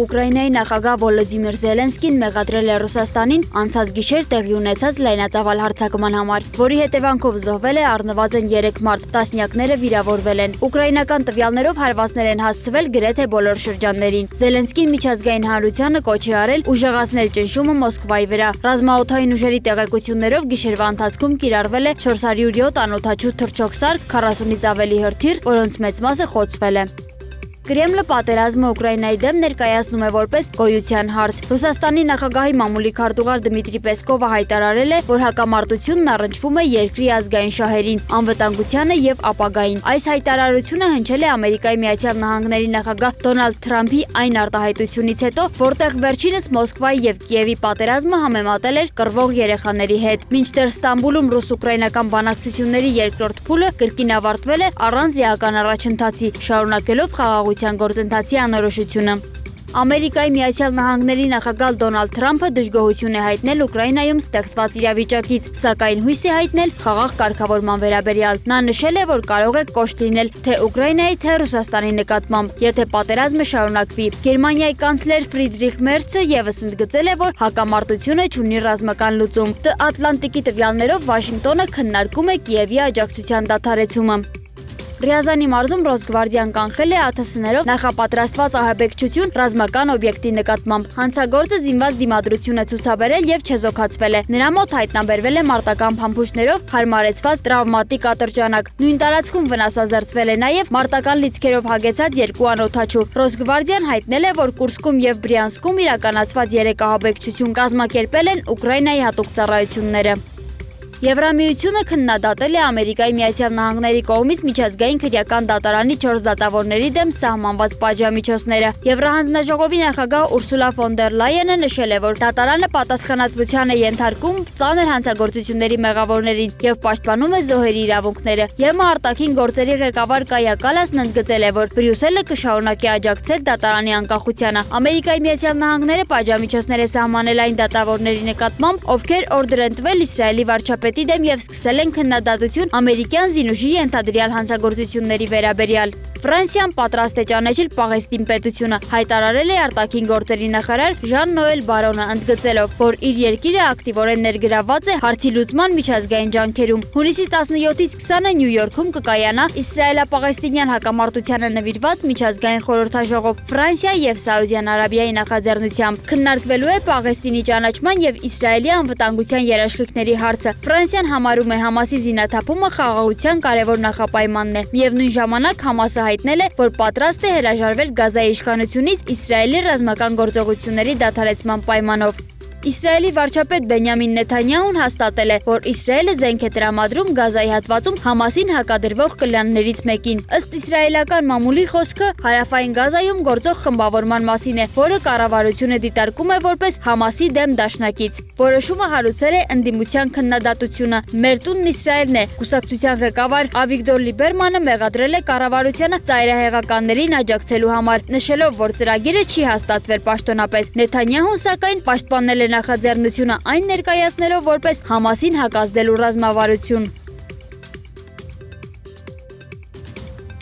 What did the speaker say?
Ուկրաինայի նախագահ Վոլոդիմիր Զելենսկին մեղադրել է Ռուսաստանին անցած գիշեր տեղի ունեցած լայնածավալ հարձակման համար, որի հետևանքով զոհվել է առնվազն 3 մարդ, տասնյակները վիրավորվել են։ Ուկրաինական տվյալներով հարվածներ են հասցվել գրեթե բոլոր շրջաններին։ Զելենսկին միջազգային հանրությանը կոչ է արել ուժեղացնել ճնշումը Մոսկվայի վրա։ Ռազմաօդային ուժերի տեղեկություններով գիշերվա ընթացքում կիրառվել է 407 անօդաչու թռչող սարք, 40-ից ավելի հրթիռ, որոնց մեծ մասը խոցվել է։ Կրեմլը պատերազմը Ուկրաինայի դեմ ներկայացնում է որպես գոյության հարց։ Ռուսաստանի նախագահի մամուլի քարտուղար Դմիտրի Պեսկովը հայտարարել է, որ հակամարտությունն առնչվում է երկրի ազգային շահերին, անվտանգությանը եւ ապագային։ Այս հայտարարությունը հնչել է Ամերիկայի Միացյալ Նահանգների նախագահ Դոնալդ Թրամփի այն արտահայտությունից հետո, որտեղ վերջինս Մոսկվայի եւ Կիևի պատերազմը համեմատել էր կռվող երեխաների հետ։ Մինչդեռ Ստամբուլում ռուս-ուկրաինական բանակցությունների երկրորդ փուլը կրկին ավարտվել է առանց էական առաջընթացի, շարունակելով խաղաղության գործընթացի անորոշությունը։ Ամերիկայի Միացյալ Նահանգների նախագահ Դոնալդ Թրամփը դժգոհություն է հայտնել Ուկրաինայում ստեղծված իրավիճակից, սակայն հույս է հայտնել խաղաղ կարգավորման վերաբերյալ։ Նա նշել է, որ կարող է կոշտ լինել թե Ուկրաինայի, թե Ռուսաստանի նկատմամբ, եթե պատերազմը շարունակվի։ Գերմանիայի կանցլեր Ֆրիդրիխ Մերցը ևս ընդգծել է, որ հակամարտությունը չունի ռազմական լուծում։ Ատլանտիկի տվյալներով Վաշինգտոնը քննարկում է Կիևի աջակցության դադարեցումը։ Ռիազանի մարզում Ռոսգվարդիան կանխել է ԱԹՍ-ներով նախապատրաստված ահաբեկչություն ռազմական օբյեկտի նկատմամբ։ Հանցագործը զինված դիմադրություն է ցուցաբերել եւ չեզոքացվել է։ Նրա մոտ հայտնաբերվել է մարտական փամփուշտներով հարմարեցված տրավմատիկ ատրճանակ։ Նույն տարածքում վնասազերծվել է նաեւ մարտական լիցքերով հագեցած 2 անօդաչու։ Ռոսգվարդիան հայտնել է, որ Կուրսկում եւ Բրյանսկում իրականացված 3 ահաբեկչություն կազմակերպել են Ուկրաինայի հատուկ ծառայությունները։ Եվրամիությունը քննադատել է Ամերիկայի Միացյալ Նահանգների կողմից միջազգային քրեական դատարանի 4 դատավորների դեմ սահմանված պատժամիջոցները։ Եվրահանձնաժողովի նախագահ Ուրսուլա ֆոն դեր Լայենը նշել է, որ դատարանը պատասխանատվության է ենթարկում ծանր հանցագործությունների մեղավորներին եւ պաշտպանում է զոհերի իրավունքները։ ԵՄ արտաքին գործերի ղեկավար Կայա Կալասն ընդգծել է, որ Բրյուսելը կշարունակի աջակցել դատարանի անկախությանը։ Ամերիկայի Միացյալ Նահանգները պատժամիջոցներ է սահմանել այն դատավորների նկատմամբ, ովքեր օրդեր են տվել Իսրայելի վարչապետի դեմ եւ սկսել են քննադատություն ամերիկյան զինուժի ենթադրյալ հանցագործությունների վերաբերյալ։ Ֆրանսիան պատրաստ է ճանաչել Պաղեստին պետությունը, հայտարարել է արտաքին գործերի նախարար Ժան-Նոել Բարոնը, ընդգծելով, որ իր երկիրը ակտիվորեն ներգրավված է հարցի լուծման միջազգային ջանքերում։ Հունիսի 17-ից 20-ը Նյու Յորքում կկայանա իսրայելա-պաղեստինյան հակամարտությանը նվիրված միջազգային խորհրդաժողով Ֆրանսիա եւ Սաուդյան Արաբիայի նախաձեռնությամբ։ Քննարկվելու է Պաղեստինի ճանաչման եւ Իսրայելի անվտանգության երաշխիքների հարցը։ Ֆրանսիան համարում է Համասի զինաթափումը խաղաղության կարևոր նախապայմանն է։ Միևնույն ժամանակ Համասը հայտնել է, որ պատրաստ է հրաժարվել Գազայի իշխանությունից Իսրայելի ռազմական գործողությունների դադարեցման պայմանով։ Իսրայելի վարչապետ Բենյամին Նեթանյահուն հաստատել է, որ Իսրայելը զենք է տրամադրում Գազայի հատվածում Համասին հակադրվող կլաններից մեկին։ Ըստ իսրայելական մամուլի խոսքը, հարավային Գազայում գործող խմբավորման մասին է, որը կառավարությունը դիտարկում է որպես Համասի դեմ դաշնակից։ Որոշումը հարուցել է ընդդիմության քննադատությունը։ Մեր տունն Իսրայելն է։ Կուսակցության ղեկավար Ավիգդոր Լիբերմանը մեղադրել է կառավարությանը ծայրահեղականներին աջակցելու համար, նշելով, որ ծրագիրը չի հաստատվել պաշտոնապես։ Նեթանյահուն սակայն պաշտպանել է նախաձեռնությունը այն ներկայացնելով որպես Համասին հակազդելու ռազմավարություն։